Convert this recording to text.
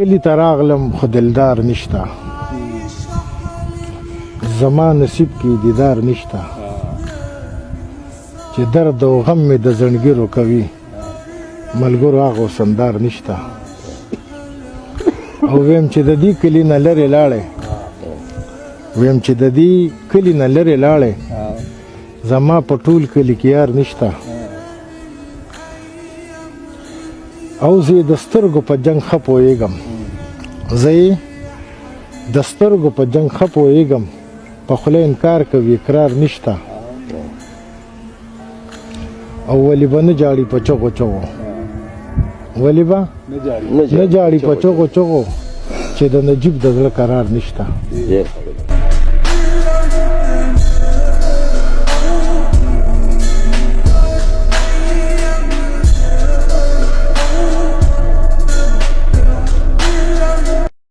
کلی ته راغلم خو دلدار نشته زما نصیب کې دیدار نشته چې درد او غم مې د زړګیرو کوي ملګرو هغو سندار نشته او ویم چې د دې کلي نه لرې لاړې زما په ټول کلي کې یار نشته او زه د سترګو په جنګ ښه پوهېږم په خوله انکار کوي اقرار نشته او ولې به نه جاړي په چغو چې د نجیب د زړه قرار نشته